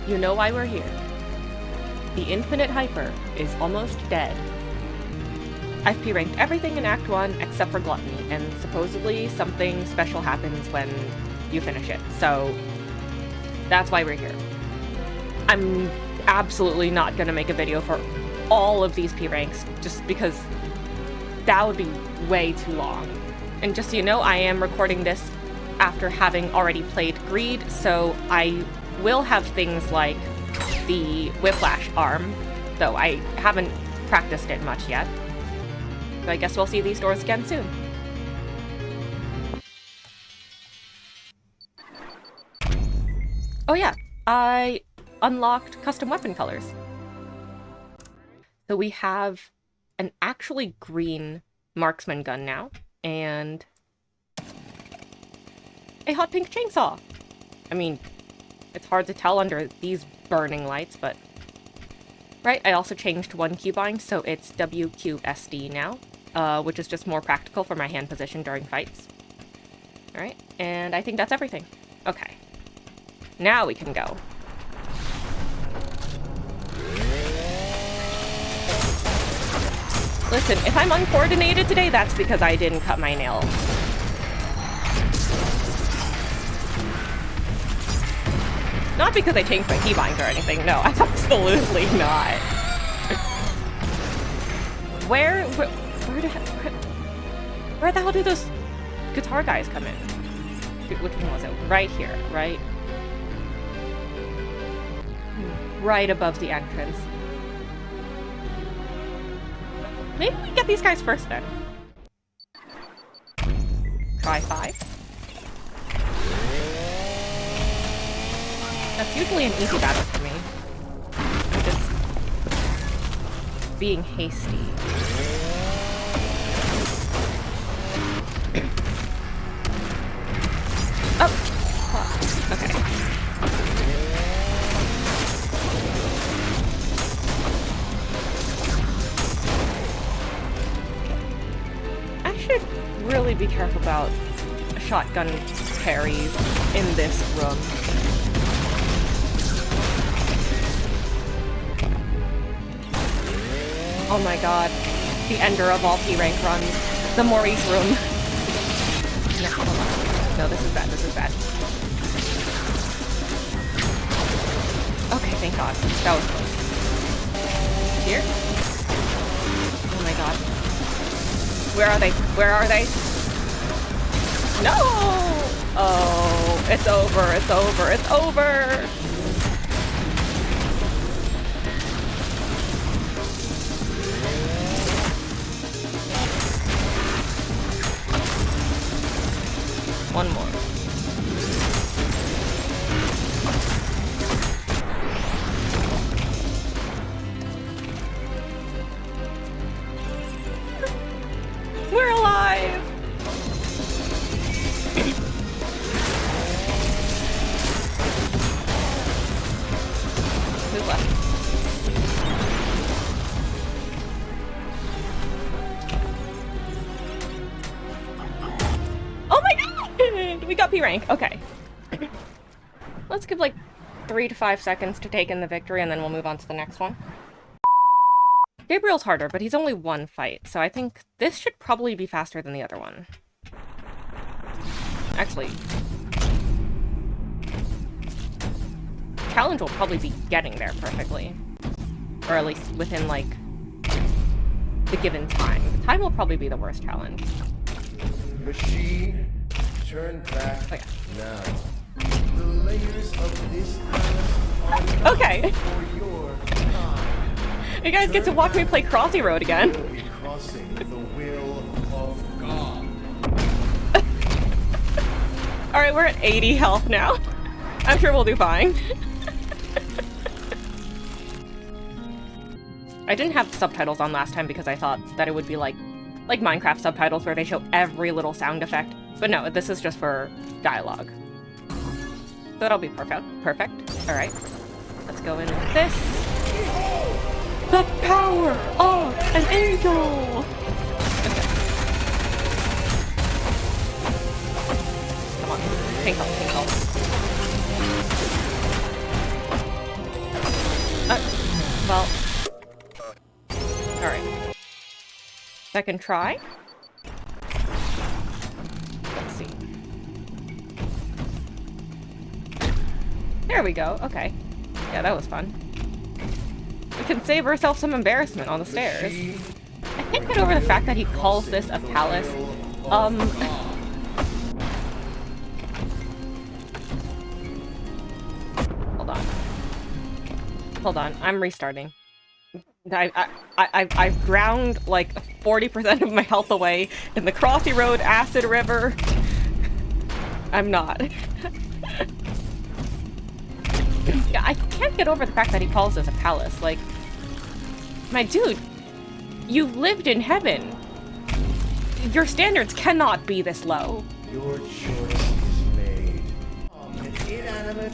You know why we're here. The Infinite Hyper is almost dead. I've P-ranked everything in Act 1 except for Gluttony, and supposedly something special happens when you finish it, so that's why we're here. I'm absolutely not gonna make a video for all of these P-ranks, just because that would be way too long. And just so you know, I am recording this after having already played Greed, so I will have things like the Whiplash arm, though I haven't practiced it much yet. So I guess we'll see these doors again soon. Oh yeah, I unlocked custom weapon colors. So we have an actually green marksman gun now, and a hot pink chainsaw. I mean, it's hard to tell under these burning lights, but... Right, I also changed one keybind, so it's WQSD now, which is just more practical for my hand position during fights. Alright, and I think that's everything. Okay. Now we can go. Listen, if I'm uncoordinated today, that's because I didn't cut my nails. Not because I changed my keybinds or anything, no, absolutely not. Where the hell do those guitar guys come in? Which one was it? Right here, right? Right above the entrance. Maybe we get these guys first then. Try 5. That's usually an easy battle for me. I'm just being hasty. Oh! Fuck. Okay. I should really be careful about shotgun parries in this room. Oh my god. The ender of all P-rank runs. The Maurice room. No, hold on. No, this is bad, this is bad. Okay, thank god. That was close. Here? Oh my god. Where are they? Where are they? No! Oh, it's over, it's over, it's over! One more. We're alive! Who's left? Oh my god! We got P rank. Okay. Let's give like 3 to 5 seconds to take in the victory, and then we'll move on to the next one. Gabriel's harder, but he's only one fight, so I think this should probably be faster than the other one. Actually, challenge will probably be getting there perfectly. Or at least within, like, the given time. The time will probably be the worst challenge. Machine, turn back now. The layers of this are okay. for your time. You guys get to watch me play Crossy Road again. You'll be crossing the will of God. Alright, we're at 80 health now. I'm sure we'll do fine. I didn't have subtitles on last time because I thought that it would be like Minecraft subtitles where they show every little sound effect. But no, this is just for dialogue. So that'll be perfect. Alright. Let's go in with this. The power of an angel! Okay. Come on. Pink health, pink health. Well. Alright. Second try. Let's see. There we go. Okay. Yeah, that was fun. We can save ourselves some embarrassment on the stairs. I can't get over the fact that he calls this a palace. Hold on. I'm restarting. I've ground like 40% of my health away in the Crossy Road Acid River. I'm not. Yeah, I can't get over the fact that he calls this a palace. Like, my dude, you lived in heaven. Your standards cannot be this low. Your choice is made. An inanimate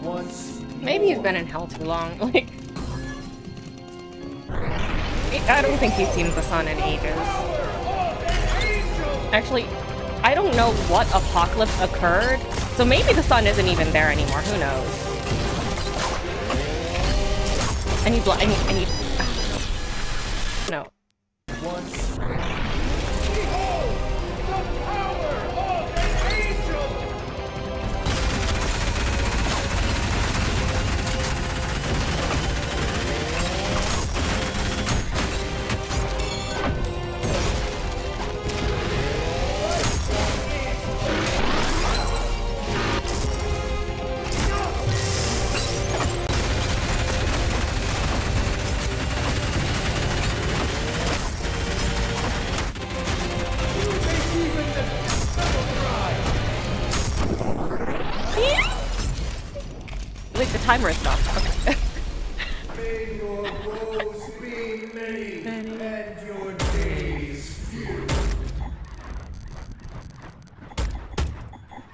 once. Maybe he's been in hell too long. Like, I don't think he's seen the sun in ages. Actually, I don't know what apocalypse occurred, so maybe the sun isn't even there anymore. Who knows? I need no. Once. Wait, the timer is stopped. Okay. May your woes be many, and your days few.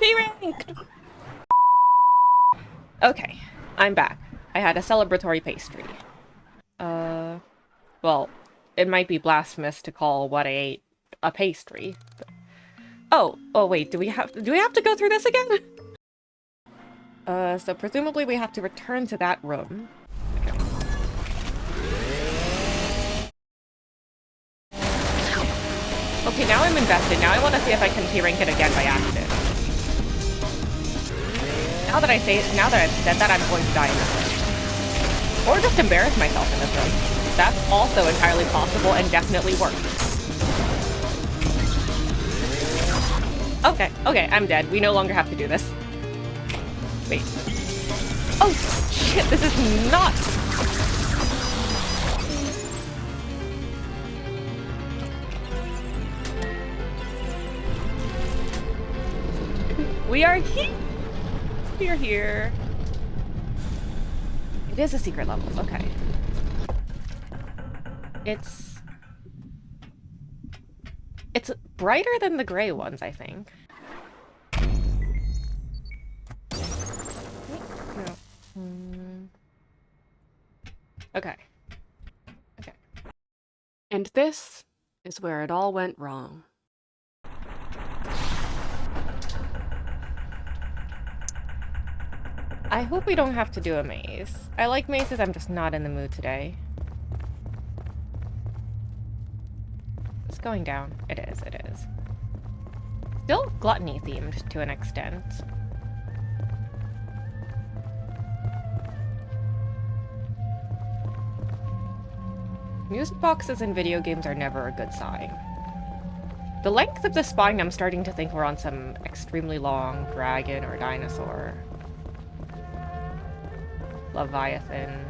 P-ranked! Okay, I'm back. I had a celebratory pastry. Well, it might be blasphemous to call what I ate a pastry. But... Oh wait, do we have to go through this again? So presumably we have to return to that room. Okay. Okay, now I'm invested. Now I want to see if I can P-rank it again by accident. Now that I've said that, I'm going to die in this room. Or just embarrass myself in this room. That's also entirely possible and definitely works. Okay, I'm dead. We no longer have to do this. Wait. Oh, shit, this is not... We are here! We are here. It is a secret level, okay. It's brighter than the gray ones, I think. No. Okay. Okay. And this is where it all went wrong. I hope we don't have to do a maze. I like mazes, I'm just not in the mood today. It's going down. It is. Still Gluttony themed to an extent. Music boxes in video games are never a good sign. The length of the spine, I'm starting to think we're on some extremely long dragon or dinosaur. Leviathan.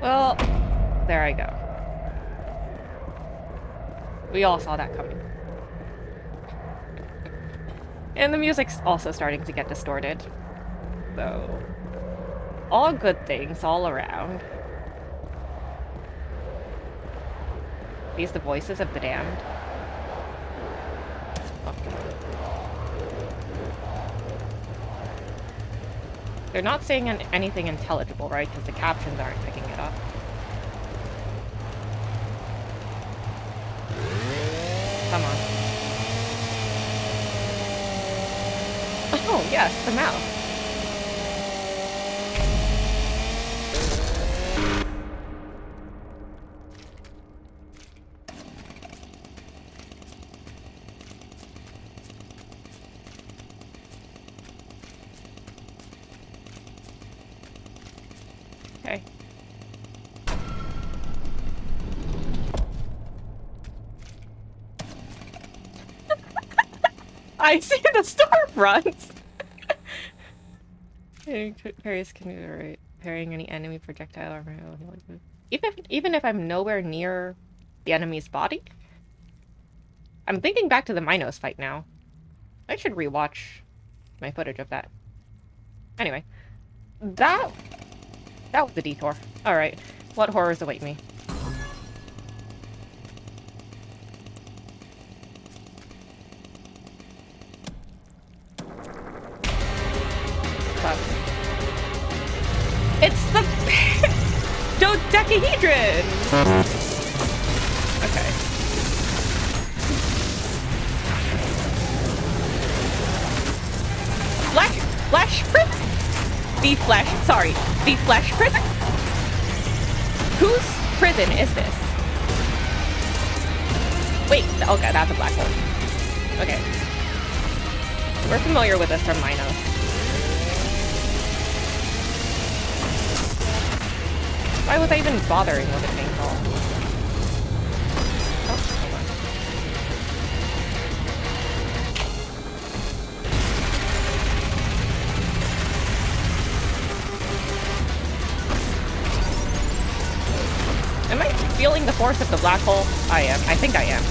Well, there I go. We all saw that coming. And the music's also starting to get distorted. So, all good things all around. These the voices of the damned. They're not saying anything intelligible, right? Because the captions aren't picking it up. Come on. Oh, yes, the mouth. Okay. I see the storefronts! Parries can be right. Parrying any enemy projectile or even if I'm nowhere near the enemy's body? I'm thinking back to the Minos fight now. I should rewatch my footage of that. Anyway. That was the detour. Alright. What horrors await me? It's the dodecahedron! Okay. Flash prison? The flesh prison? Whose prison is this? Wait, okay, that's a black hole. Okay. We're familiar with this from Minos. Why was I even bothering with it being called? Oh, hold on. Am I feeling the force of the black hole? I am. I think I am.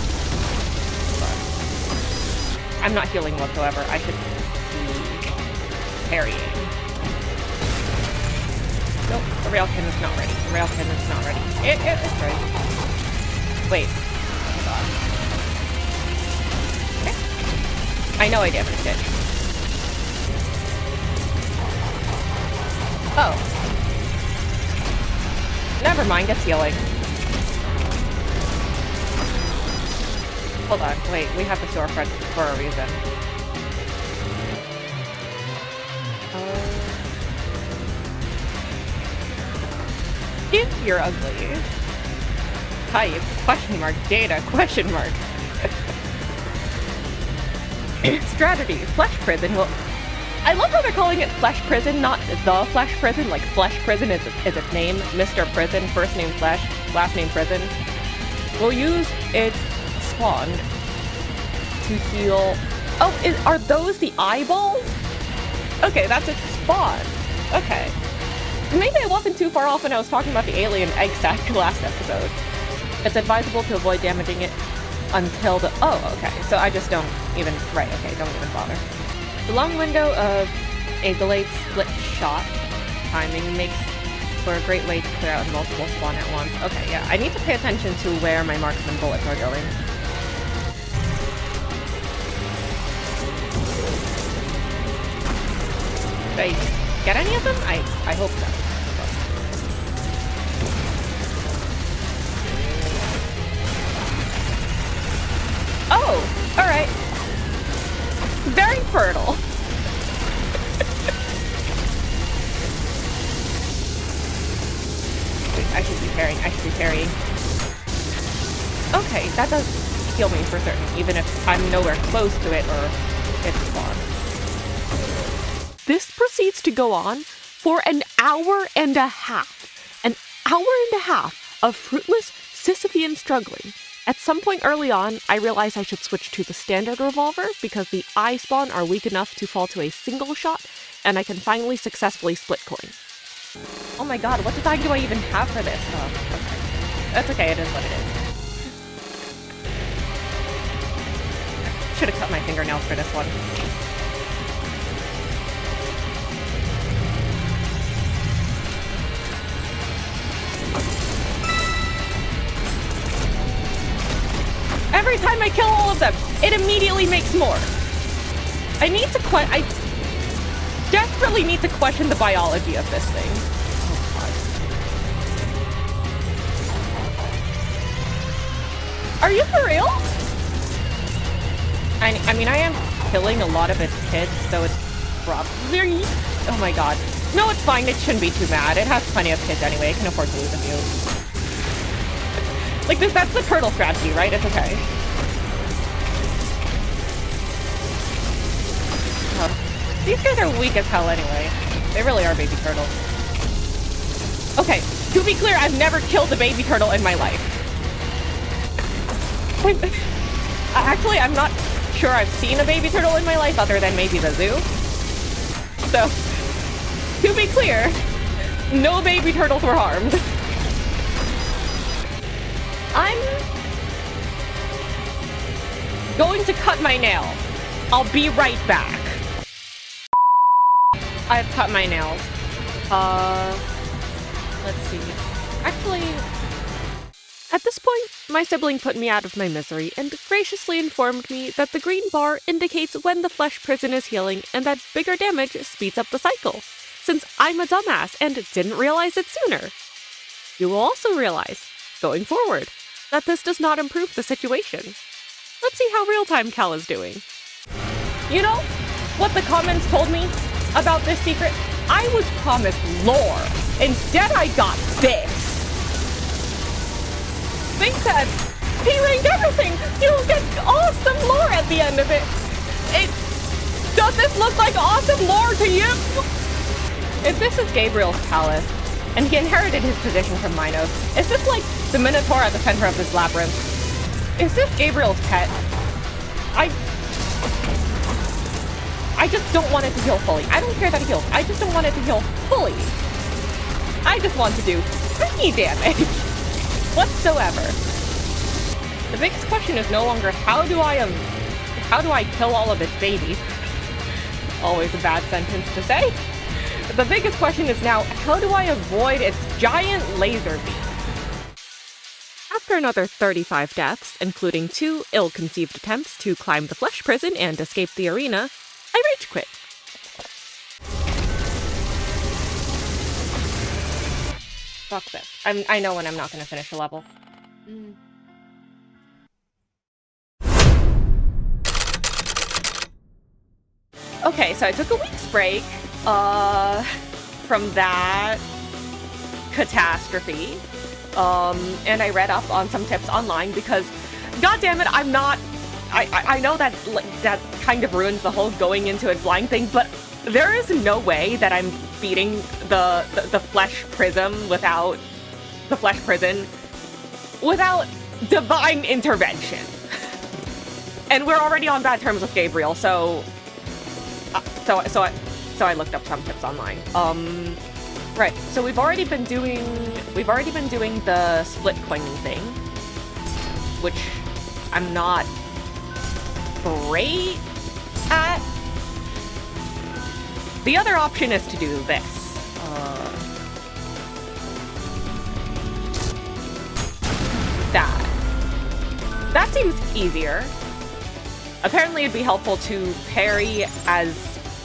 But I'm not healing whatsoever. I should be parrying. Nope, the railkin is not ready. The railkin is not ready. It's ready. Wait. Hold on. Okay. I know I damaged it. Oh. Never mind, it's healing. Hold on, wait, we have the storefront for a reason. If you're ugly. Type, question mark, data, question mark. Strategy, flesh prison. Well, I love how they're calling it flesh prison, not the flesh prison. Like, flesh prison is its name. Mr. Prison, first name flesh, last name prison. We'll use its spawn to heal. Oh, are those the eyeballs? Okay, that's its spawn. Okay. Maybe I wasn't too far off when I was talking about the alien egg sac last episode. It's advisable to avoid damaging it until the... Oh, okay. So I just don't even... Right, okay, don't even bother. The long window of a delayed split shot timing makes for a great way to clear out multiple spawn at once. Okay, yeah. I need to pay attention to where my marksman bullets are going. Did I get any of them? I hope so. Oh, alright. Very fertile. Wait, I should be parrying. Okay, that does heal me for certain, even if I'm nowhere close to it or it's spawned. This proceeds to go on for an hour and a half. An hour and a half of fruitless Sisyphean struggling. At some point early on, I realized I should switch to the standard revolver because the eye spawn are weak enough to fall to a single shot, and I can finally successfully split coin. Oh my god, what design do I even have for this? Oh, okay. That's okay, it is what it is. Should have cut my fingernails for this one. Every time I kill all of them, it immediately makes more. I desperately need to question the biology of this thing. Oh, God. Are you for real? I mean, I am killing a lot of its kids, so it's probably... Oh my god. No, it's fine. It shouldn't be too mad. It has plenty of kids anyway. It can afford to lose a few. Like, that's the turtle strategy, right? It's okay. These guys are weak as hell anyway. They really are baby turtles. Okay, to be clear, I've never killed a baby turtle in my life. Actually, I'm not sure I've seen a baby turtle in my life other than maybe the zoo. So, to be clear, no baby turtles were harmed. I'm going to cut my nail. I'll be right back. I've cut my nails. Let's see. Actually, at this point, my sibling put me out of my misery and graciously informed me that the green bar indicates when the flesh prison is healing and that bigger damage speeds up the cycle, since I'm a dumbass and didn't realize it sooner. You will also realize, going forward, that this does not improve the situation. Let's see how real-time Cal is doing. You know what the comments told me about this secret? I was promised lore. Instead, I got this. They said, P-rank everything. You'll get awesome lore at the end of it. Does this look like awesome lore to you? If this is Gabriel's palace, and he inherited his position from Minos, is this like the Minotaur at the center of this labyrinth? Is this Gabriel's pet? I just don't want it to heal fully. I don't care that it heals. I just don't want it to heal fully. I just want to do any damage whatsoever. The biggest question is no longer how do I kill all of its babies? Always a bad sentence to say. The biggest question is now, how do I avoid its giant laser beam? After another 35 deaths, including 2 ill-conceived attempts to climb the flesh prison and escape the arena, I rage quit. Fuck this. I know when I'm not gonna finish a level. Okay, so I took a week's break from that catastrophe. And I read up on some tips online because, goddammit, I'm not... I know that that kind of ruins the whole going into it blind thing, but there is no way that I'm beating the flesh prism without divine intervention. And we're already on bad terms with Gabriel, so I looked up some tips online. Right, so we've already been doing the split coining thing, which I'm not great at. The other option is to do this. That seems easier. Apparently it'd be helpful to parry as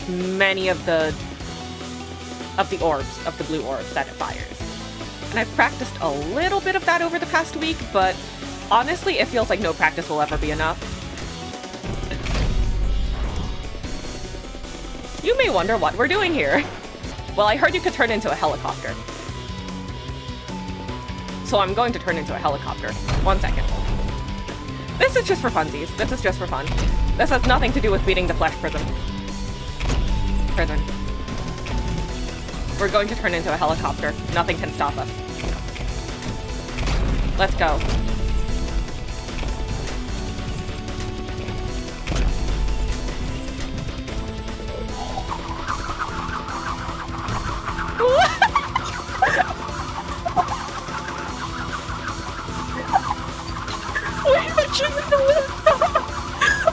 many of the orbs, of the blue orbs that it fires. And I've practiced a little bit of that over the past week, but honestly, it feels like no practice will ever be enough. You may wonder what we're doing here. Well, I heard you could turn into a helicopter. So I'm going to turn into a helicopter. 1 second. This is just for funsies. This is just for fun. This has nothing to do with beating the flesh prison. We're going to turn into a helicopter. Nothing can stop us. Let's go.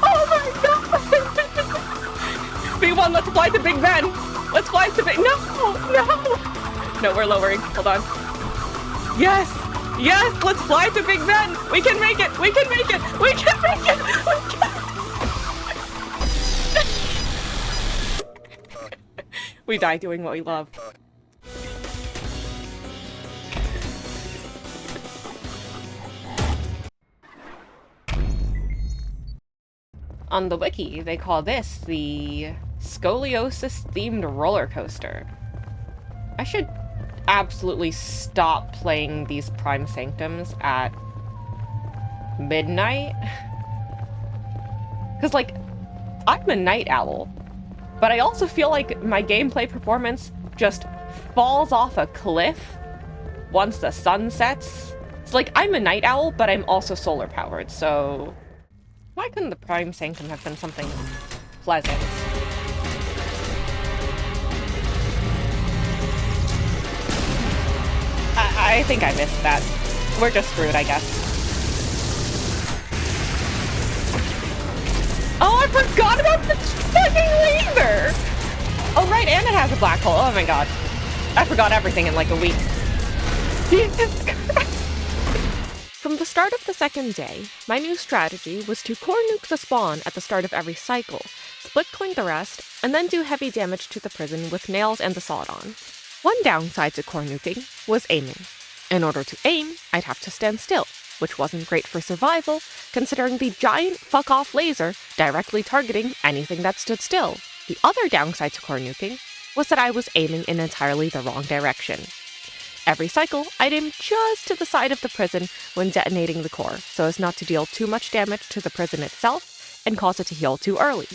Oh my god! P-1, let's fly to Big Ben! Let's fly to Big... No! No, we're lowering. Hold on. Yes! Yes! Let's fly to Big Ben! We can make it! We can make it! We can make it! We die doing what we love. On the wiki, they call this the Scoliosis-themed roller coaster. I should absolutely stop playing these Prime Sanctums at midnight. Because, like, I'm a night owl, but I also feel like my gameplay performance just falls off a cliff once the sun sets. It's like, I'm a night owl, but I'm also solar powered, so why couldn't the Prime Sanctum have been something pleasant? I think I missed that. We're just screwed, I guess. Oh, I forgot about the fucking laser! Oh, right, and it has a black hole. Oh my god. I forgot everything in like a week. Jesus Christ. From the start of the second day, my new strategy was to core nuke the spawn at the start of every cycle, split coin the rest, and then do heavy damage to the prison with nails and the sawed-on. One downside to core nuking was aiming. In order to aim, I'd have to stand still, which wasn't great for survival, considering the giant fuck-off laser directly targeting anything that stood still. The other downside to core nuking was that I was aiming in entirely the wrong direction. Every cycle, I'd aim just to the side of the prison when detonating the core, so as not to deal too much damage to the prison itself and cause it to heal too early.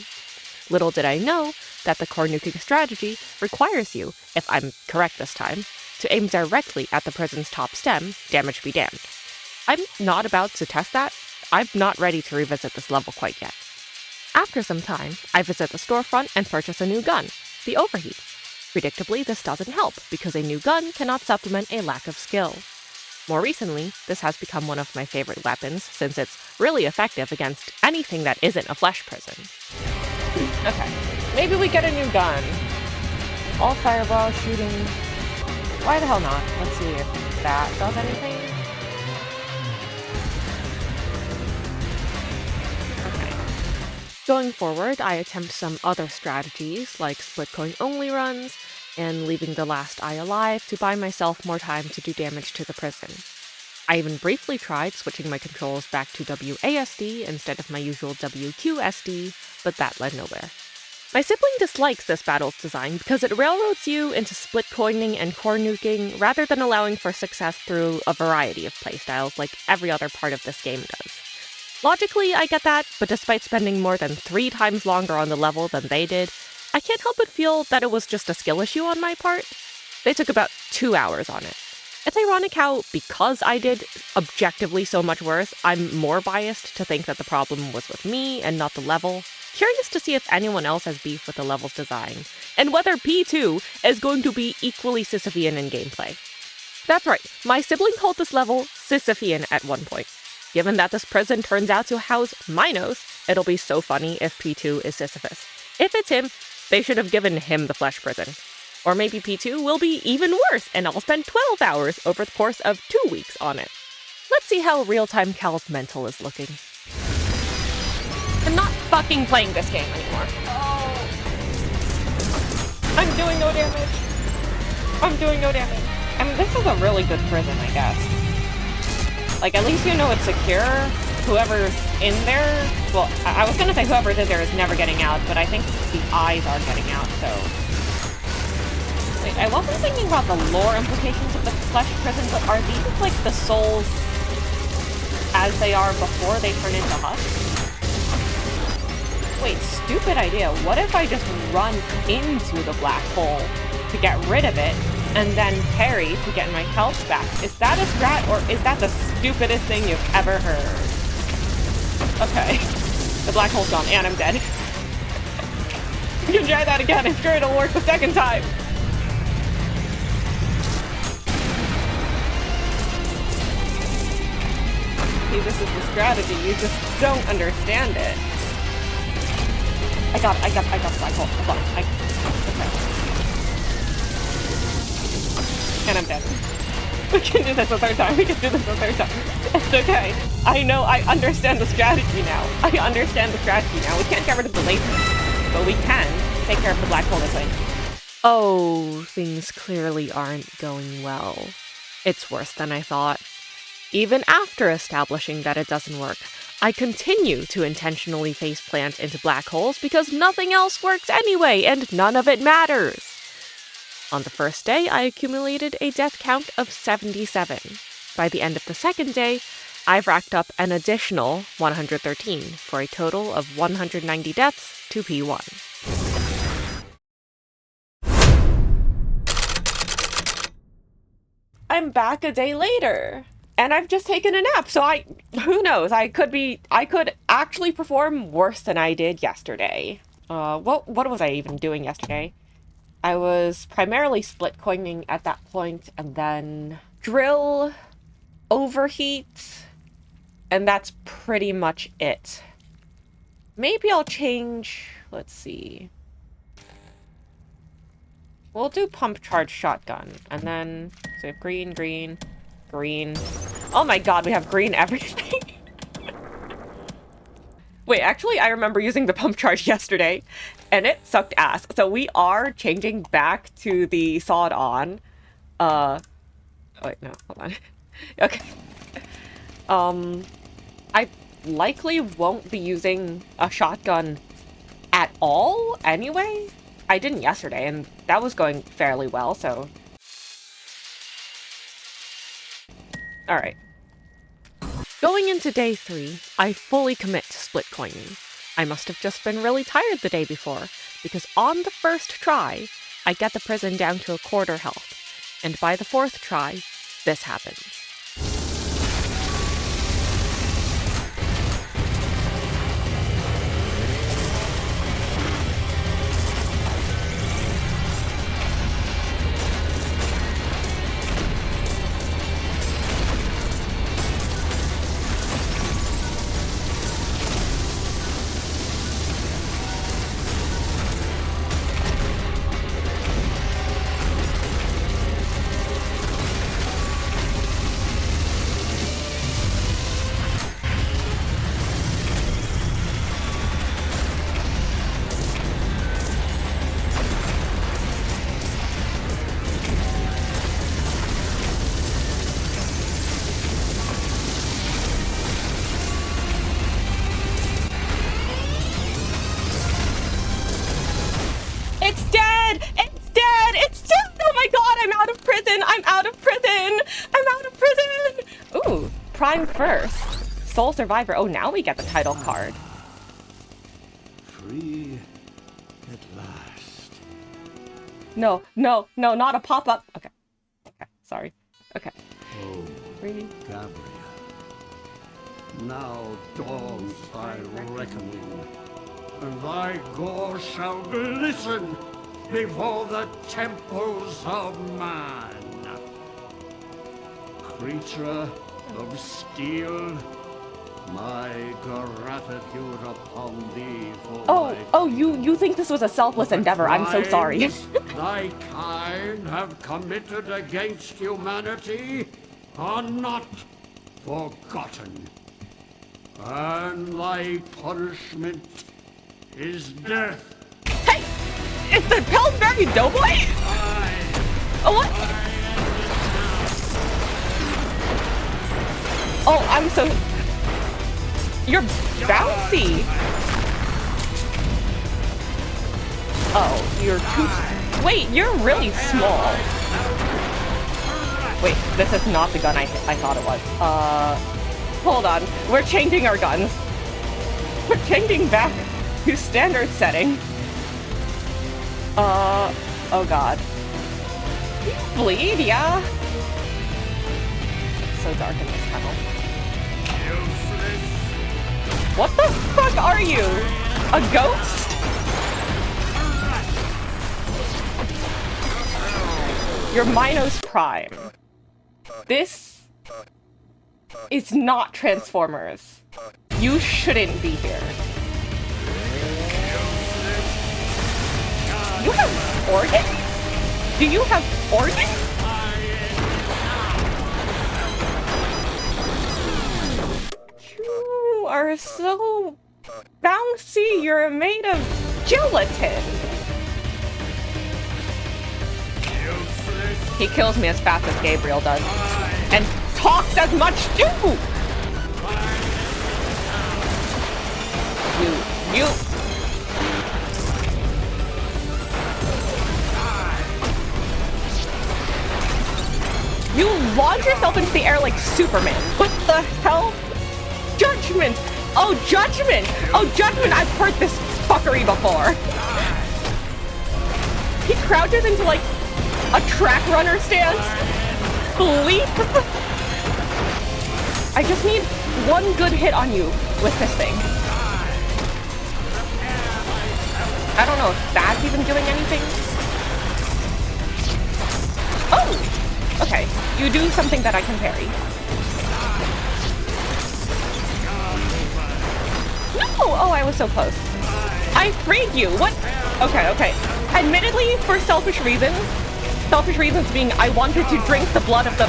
Little did I know that the core nuking strategy requires you, if I'm correct this time, to aim directly at the prison's top stem, damage be damned. I'm not about to test that. I'm not ready to revisit this level quite yet. After some time, I visit the storefront and purchase a new gun, the Overheat. Predictably, this doesn't help, because a new gun cannot supplement a lack of skill. More recently, this has become one of my favorite weapons, since it's really effective against anything that isn't a flesh prison. Okay, maybe we get a new gun. All fireball shooting. Why the hell not? Let's see if that does anything. Okay. Going forward, I attempt some other strategies, like split coin only runs, and leaving the last eye alive to buy myself more time to do damage to the prison. I even briefly tried switching my controls back to WASD instead of my usual WQSD, but that led nowhere. My sibling dislikes this battle's design because it railroads you into split coining and core nuking rather than allowing for success through a variety of playstyles like every other part of this game does. Logically, I get that, but despite spending more than 3 times longer on the level than they did, I can't help but feel that it was just a skill issue on my part. They took about 2 hours on it. It's ironic how, because I did objectively so much worse, I'm more biased to think that the problem was with me and not the level. Curious to see if anyone else has beef with the level's design, and whether P2 is going to be equally Sisyphean in gameplay. That's right, my sibling called this level Sisyphean at one point. Given that this prison turns out to house Minos, it'll be so funny if P2 is Sisyphus. If it's him, they should have given him the flesh prison. Or maybe P2 will be even worse, and I'll spend 12 hours over the course of 2 weeks on it. Let's see how real-time Cal's mental is looking. I'm not fucking playing this game anymore. Oh. I'm doing no damage. I'm doing no damage. I mean, this is a really good prison, I guess. Like, at least you know it's secure. Whoever's in there, well, I was gonna say whoever's in there is never getting out, but I think the eyes are getting out, so. Wait, I wasn't thinking about the lore implications of the flesh prison, but are these, like, the souls as they are before they turn into husks? Wait, stupid idea. What if I just run into the black hole to get rid of it, and then parry to get my health back? Is that a strat, or is that the stupidest thing you've ever heard? Okay. The black hole's gone, and I'm dead. You can try that again. I'm sure it'll work the second time. See, this is the strategy. You just don't understand it. I got the black hole. Hold on. Okay. And I'm dead. We can do this a third time. We can do this a third time. It's okay. I know. I understand the strategy now. We can't get rid of the laser, but we can take care of the black hole this way. Oh, things clearly aren't going well. It's worse than I thought. Even after establishing that it doesn't work, I continue to intentionally faceplant into black holes because nothing else works anyway, and none of it matters. On the first day, I accumulated a death count of 77. By the end of the second day, I've racked up an additional 113, for a total of 190 deaths to P-1. I'm back a day later, and I've just taken a nap, so who knows, I could actually perform worse than I did yesterday. What was I even doing yesterday? I was primarily split coining at that point, and then drill, overheat, and that's pretty much it. Maybe I'll change, let's see. We'll do pump charge shotgun, and then, so we have green, green, green. Oh my god, we have green everything. Wait, actually, I remember using the pump charge yesterday, and it sucked ass. So we are changing back to the sawed on. Oh wait, no, hold on. Okay. I likely won't be using a shotgun at all anyway. I didn't yesterday, and that was going fairly well, so. Alright. Going into day 3, I fully commit to split coining. I must have just been really tired the day before, because on the first try, I get the prison down to a quarter health, and by the 4th try, this happens. It's dead! It's dead! It's dead! Oh my god, I'm out of prison! I'm out of prison! I'm out of prison! Ooh, Prime first. Sole Survivor. Oh, now we get the title card. Free at last. No, no, no, not a pop-up. Okay. Okay, sorry. Okay. Oh, Free. Gabriel. Now dawns thy reckoning, and thy gore shall glisten before the temples of man. Creature of steel, my gratitude upon thee for you think this was a selfless endeavor. I'm so sorry. Thy kind have committed against humanity are not forgotten, and thy punishment is death. Hey! Is the Pillsbury Doughboy? Oh, what? Oh, I'm so... You're bouncy! Oh, you're too... Wait, you're really small. Wait, this is not the gun I thought it was. Hold on. We're changing our guns. We're changing back to standard setting. Oh god. You bleed, yeah? It's so dark in this tunnel. What the fuck are you? A ghost? You're Minos Prime. This is not Transformers. You shouldn't be here. You have organs? Do you have organs? You are so bouncy. You're made of gelatin. He kills me as fast as Gabriel does. And talks as much too! You... You launch yourself into the air like Superman. What the hell? Judgment! Oh, Judgment! Oh, Judgment! I've heard this fuckery before. He crouches into like a track runner stance. Leap! I just need one good hit on you with this thing. I don't know if that's even doing anything. Oh! Okay, you do something that I can parry. No! Oh, I was so close. I freed you! What? Okay, okay. Admittedly, for selfish reasons being I wanted to drink the blood of the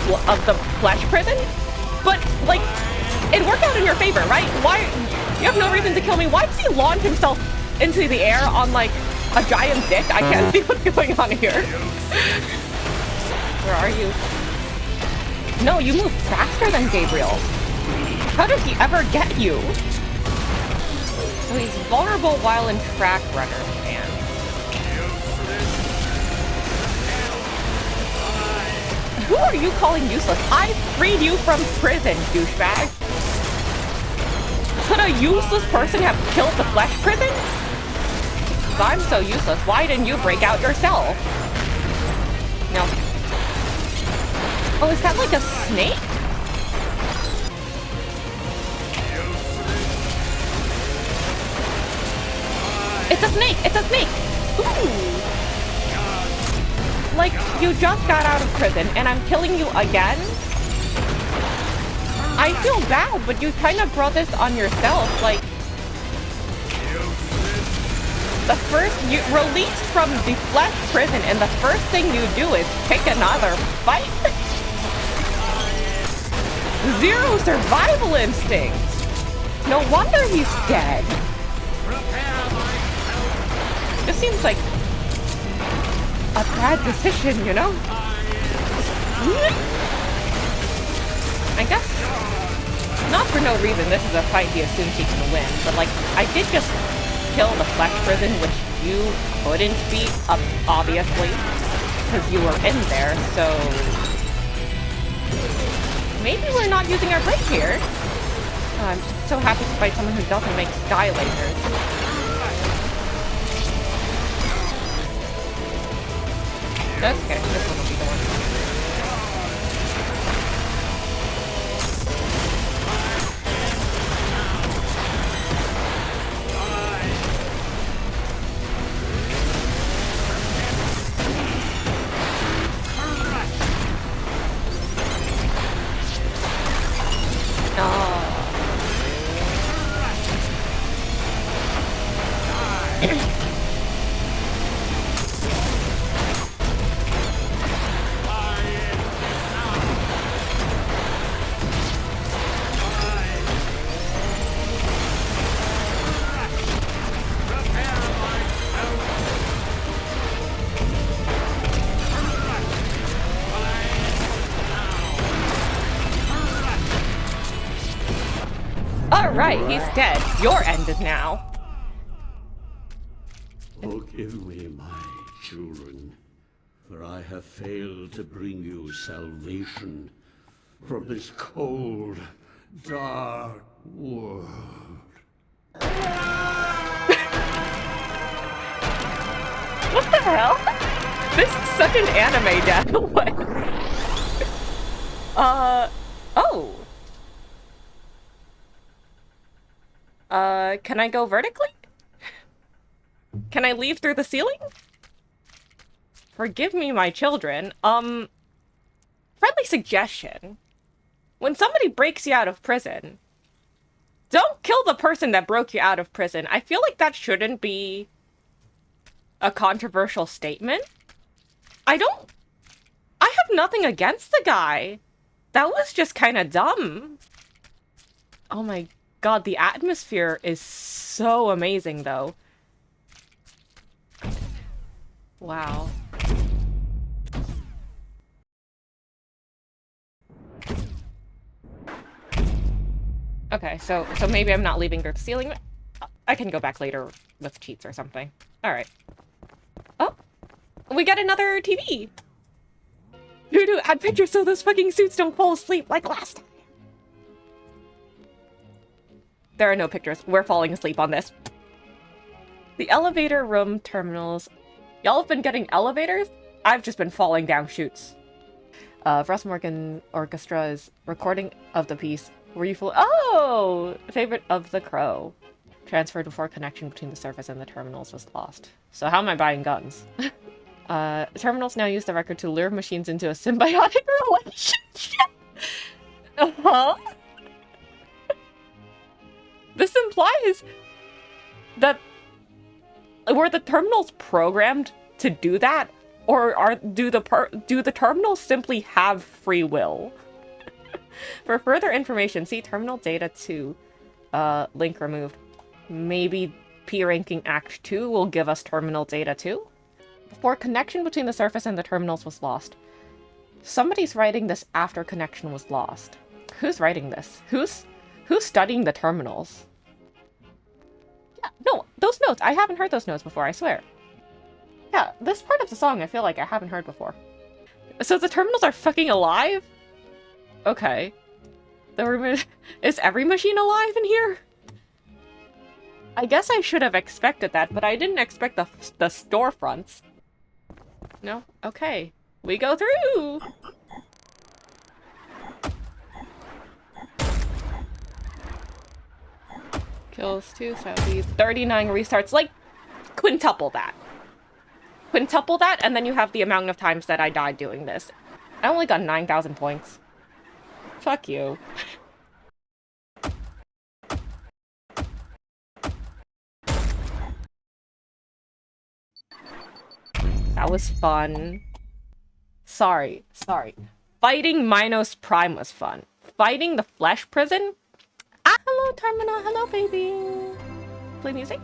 flesh prison, but, like, it worked out in your favor, right? Why? You have no reason to kill me. Why does he launch himself into the air on, like, a giant dick? I can't see what's going on here. Where are you? No, you move faster than Gabriel. How did he ever get you? So he's vulnerable while in track runner stand. Who are you calling useless? I freed you from prison, douchebag. Could a useless person have killed the flesh prison? If I'm so useless, why didn't you break out yourself? No. Oh, is that like a snake? It's a snake! It's a snake! Ooh! Like, you just got out of prison, and I'm killing you again? I feel bad, but you kind of brought this on yourself, like... The first... You released from the flesh prison, and the first thing you do is pick another fight? Zero survival instincts! No wonder he's dead. This seems like a bad decision, you know? I guess not for no reason this is a fight he assumes he can win, but like, I did just kill the flesh prison, which you couldn't beat, obviously, because you were in there, so... Maybe we're not using our break here. Oh, I'm just so happy to fight someone who doesn't make sky lasers. That's okay, this one will be the one. Alright, he's dead. Your end is now. Forgive me, my children, for I have failed to bring you salvation from this cold, dark world. What the hell? This is such an anime death. What? Oh. Can I go vertically? Can I leave through the ceiling? Forgive me, my children. Friendly suggestion. When somebody breaks you out of prison, don't kill the person that broke you out of prison. I feel like that shouldn't be a controversial statement. I have nothing against the guy. That was just kind of dumb. Oh my god, the atmosphere is so amazing, though. Wow. Okay, so maybe I'm not leaving through the ceiling. I can go back later with cheats or something. Alright. Oh! We got another TV! Dude, add pictures so those fucking suits don't fall asleep like last time. There are no pictures. We're falling asleep on this. The elevator room terminals. Y'all have been getting elevators? I've just been falling down chutes. Russ Morgan Orchestra's recording of the piece. Were you full? Oh! Favorite of the Crow. Transferred before connection between the surface and the terminals was lost. So how am I buying guns? Terminals now use the record to lure machines into a symbiotic relationship. Huh? This implies that were the terminals programmed to do that, or do the terminals simply have free will? For further information, see Terminal Data 2. Link removed. Maybe P-Ranking Act 2 will give us Terminal Data 2? Before connection between the surface and the terminals was lost. Somebody's writing this after connection was lost. Who's writing this? Who's studying the terminals? Yeah, no, those notes. I haven't heard those notes before, I swear. Yeah, this part of the song I feel like I haven't heard before. So the terminals are fucking alive? Okay. Is every machine alive in here? I guess I should have expected that, but I didn't expect the storefronts. No? Okay. We go through! Kills 2, so that'd be 39 restarts. Like, quintuple that. Quintuple that, and then you have the amount of times that I died doing this. I only got 9,000 points. Fuck you. That was fun. Sorry. Fighting Minos Prime was fun. Fighting the Flesh Prison? Ah, hello, Terminal. Hello, baby. Play music?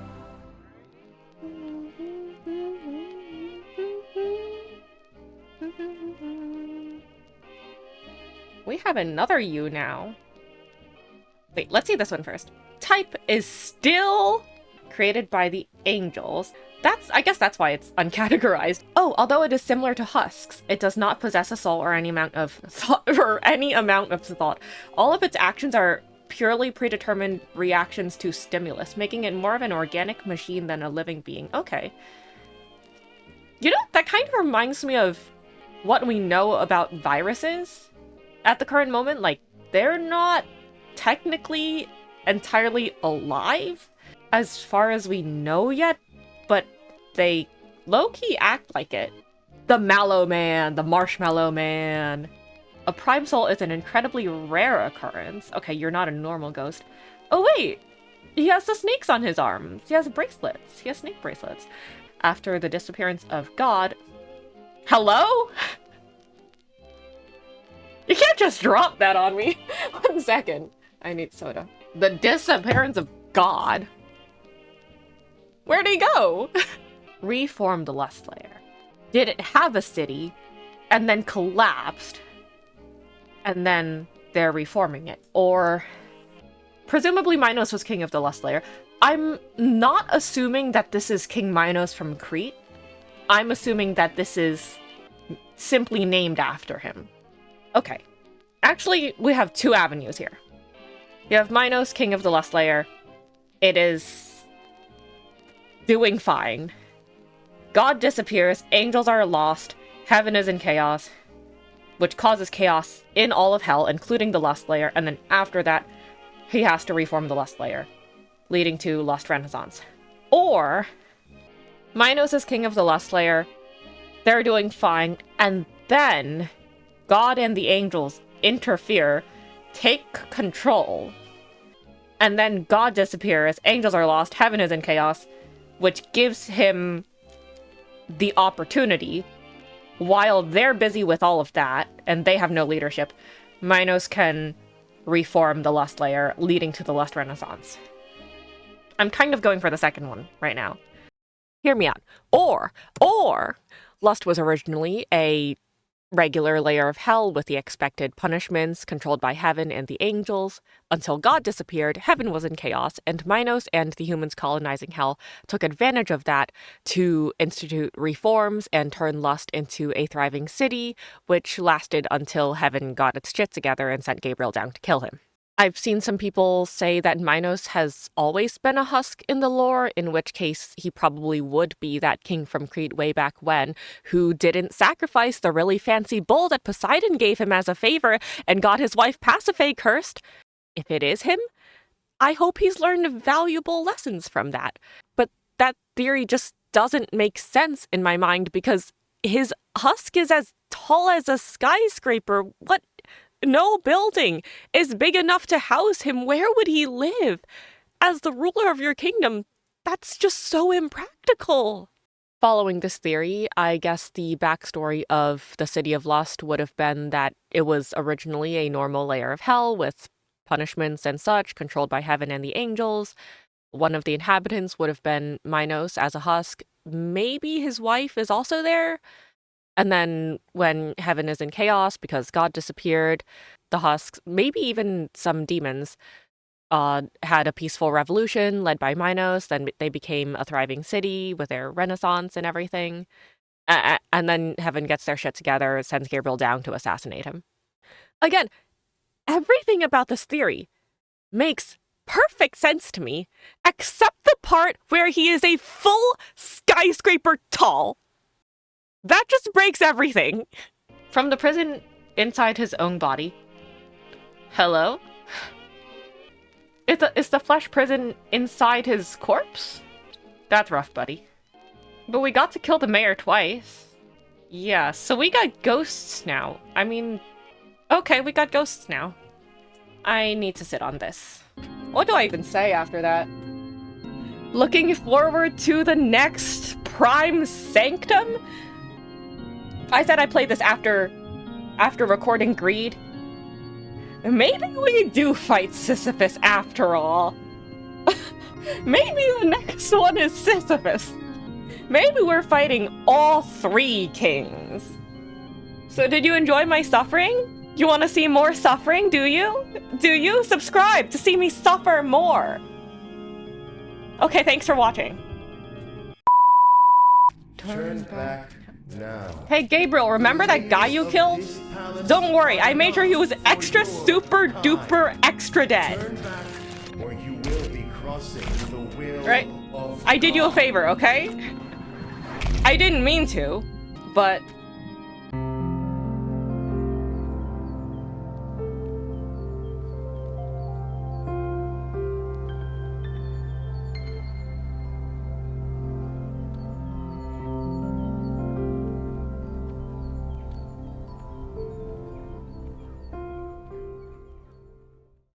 We have another U now. Wait, let's see this one first. Type is still created by the angels. I guess that's why it's uncategorized. Oh, although it is similar to husks, it does not possess a soul or any amount of thought. All of its actions are purely predetermined reactions to stimulus, making it more of an organic machine than a living being. Okay. You know, that kind of reminds me of what we know about viruses at the current moment. Like, they're not technically entirely alive as far as we know yet, but they low-key act like it. The Mallow Man, the Marshmallow Man. A Prime Soul is an incredibly rare occurrence. Okay, you're not a normal ghost. Oh wait! He has the snakes on his arms. He has bracelets. He has snake bracelets. After the disappearance of God... Hello? You can't just drop that on me. 1 second. I need soda. The disappearance of God. Where'd he go? Reformed the Lust Layer. Did it have a city, and then collapsed, and then they're reforming it? Or presumably Minos was king of the Lust Layer. I'm not assuming that this is King Minos from Crete. I'm assuming that this is simply named after him. Okay. Actually, we have 2 avenues here. You have Minos, king of the Lust Layer. It is doing fine. God disappears, angels are lost, heaven is in chaos, which causes chaos in all of hell, including the Lust Layer, and then after that, he has to reform the Lust Layer, leading to Lust Renaissance. Or, Minos is king of the Lust Layer, they're doing fine, and then God and the angels interfere, take control, and then God disappears, angels are lost, heaven is in chaos, which gives him the opportunity, while they're busy with all of that, and they have no leadership, Minos can reform the Lust Layer, leading to the Lust Renaissance. I'm kind of going for the second one right now. Hear me out. Or, Lust was originally a regular layer of hell with the expected punishments controlled by heaven and the angels. Until God disappeared, heaven was in chaos, and Minos and the humans colonizing hell took advantage of that to institute reforms and turn Lust into a thriving city, which lasted until heaven got its shit together and sent Gabriel down to kill him. I've seen some people say that Minos has always been a husk in the lore, in which case he probably would be that king from Crete way back when, who didn't sacrifice the really fancy bull that Poseidon gave him as a favor and got his wife Pasiphae cursed. If it is him, I hope he's learned valuable lessons from that. But that theory just doesn't make sense in my mind because his husk is as tall as a skyscraper. What? No building is big enough to house him. Where would he live? As the ruler of your kingdom, that's just so impractical. Following this theory, I guess the backstory of the City of Lust would have been that it was originally a normal layer of hell with punishments and such, controlled by heaven and the angels. One of the inhabitants would have been Minos as a husk. Maybe his wife is also there. And then when heaven is in chaos because God disappeared, the husks, maybe even some demons, had a peaceful revolution led by Minos. Then they became a thriving city with their renaissance and everything. And then heaven gets their shit together, sends Gabriel down to assassinate him. Again, everything about this theory makes perfect sense to me, except the part where he is a full skyscraper tall. That just breaks everything. From the prison inside his own body. Hello? Is the flesh prison inside his corpse? That's rough, buddy. But we got to kill the mayor twice. Yeah, so we got ghosts now. I mean, okay, we got ghosts now. I need to sit on this. What do I even say after that? Looking forward to the next Prime Sanctum? I said I played this after recording Greed. Maybe we do fight Sisyphus after all. Maybe the next one is Sisyphus. Maybe we're fighting all three kings. So did you enjoy my suffering? You want to see more suffering, do you? Do you? Subscribe to see me suffer more. Okay, thanks for watching. Turn back now. Hey Gabriel, remember that guy you killed? Don't worry, I made sure he was extra super duper extra dead. Turn back, or you will be crossing the will Right? of I did you a God. favor, okay? I didn't mean to, but